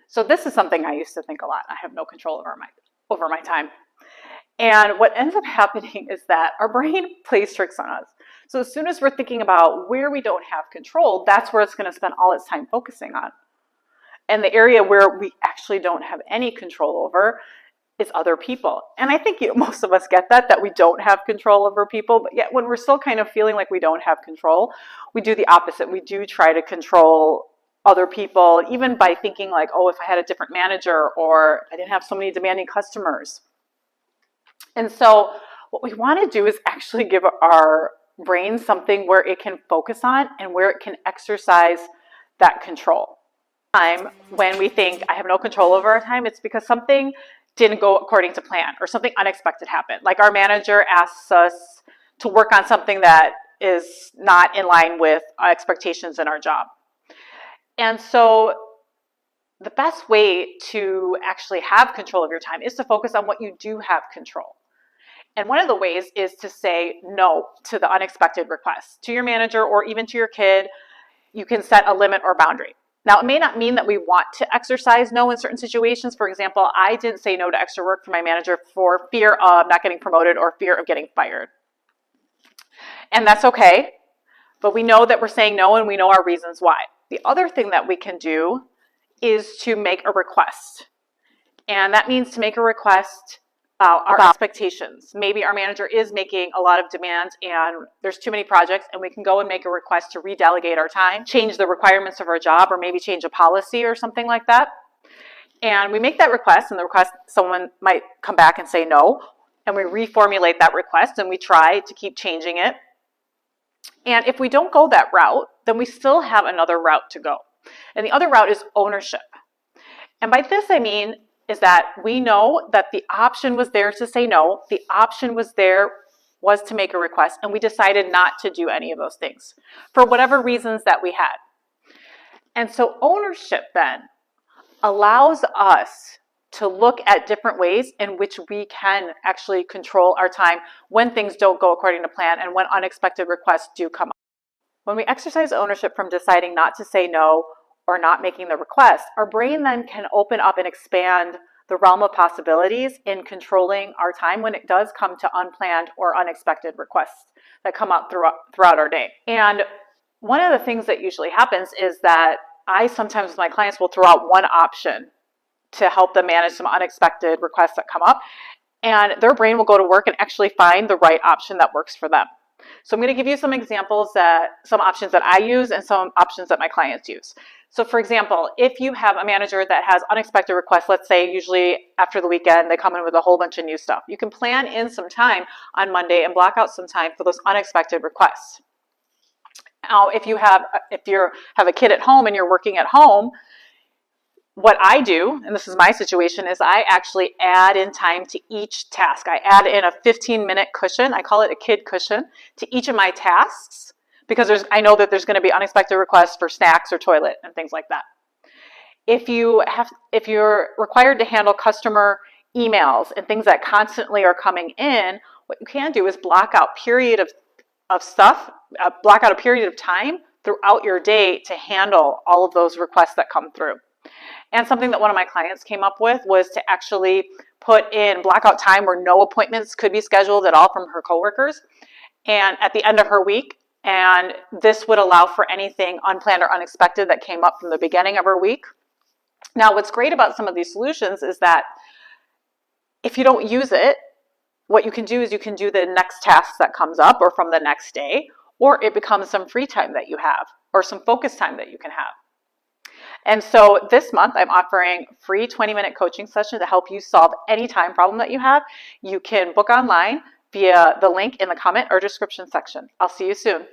So this is something I used to think a lot. I have no control over my time. And what ends up happening is that our brain plays tricks on us. So as soon as we're thinking about where we don't have control, that's where it's going to spend all its time focusing on. And the area where we actually don't have any control over is other people. And I think most of us get that we don't have control over people, but yet when we're still kind of feeling like we don't have control, we do the opposite. We do try to control other people, even by thinking like, oh, if I had a different manager, or I didn't have so many demanding customers. And so what we want to do is actually give our brain something where it can focus on and where it can exercise that control. When we think I have no control over our time, it's because something didn't go according to plan or something unexpected happened. Like our manager asks us to work on something that is not in line with our expectations in our job. And so the best way to actually have control of your time is to focus on what you do have control. And one of the ways is to say no to the unexpected requests. To your manager or even to your kid, you can set a limit or boundary. Now, it may not mean that we want to exercise no in certain situations. For example, I didn't say no to extra work for my manager for fear of not getting promoted or fear of getting fired. And that's okay, but we know that we're saying no and we know our reasons why. The other thing that we can do is to make a request. And that means to make a request about our expectations. Maybe our manager is making a lot of demands and there's too many projects, and we can go and make a request to redelegate our time, change the requirements of our job, or maybe change a policy or something like that. And we make that request, and the request, someone might come back and say no, and we reformulate that request and we try to keep changing it. And if we don't go that route, then we still have another route to go. And the other route is ownership. And by this I mean is that we know that the option was there to say no, the option was to make a request, and we decided not to do any of those things for whatever reasons that we had. And so ownership then allows us to look at different ways in which we can actually control our time when things don't go according to plan and when unexpected requests do come up. When we exercise ownership from deciding not to say no or not making the request, our brain then can open up and expand the realm of possibilities in controlling our time when it does come to unplanned or unexpected requests that come up throughout our day. And one of the things that usually happens is that I sometimes with my clients will throw out one option to help them manage some unexpected requests that come up, and their brain will go to work and actually find the right option that works for them. So I'm going to give you some examples some options that I use and some options that my clients use. So for example, if you have a manager that has unexpected requests, let's say usually after the weekend, they come in with a whole bunch of new stuff. You can plan in some time on Monday and block out some time for those unexpected requests. Now, if you have a kid at home and you're working at home, what I do, and this is my situation, is I actually add in time to each task. I add in a 15-minute cushion. I call it a kid cushion to each of my tasks because I know that there's going to be unexpected requests for snacks or toilet and things like that. If you're required to handle customer emails and things that constantly are coming in, what you can do is block out a period of time throughout your day to handle all of those requests that come through. And something that one of my clients came up with was to actually put in blackout time where no appointments could be scheduled at all from her coworkers and at the end of her week. And this would allow for anything unplanned or unexpected that came up from the beginning of her week. Now, what's great about some of these solutions is that if you don't use it, what you can do is you can do the next task that comes up or from the next day, or it becomes some free time that you have or some focus time that you can have. And so this month, I'm offering a free 20-minute coaching session to help you solve any time problem that you have. You can book online via the link in the comment or description section. I'll see you soon.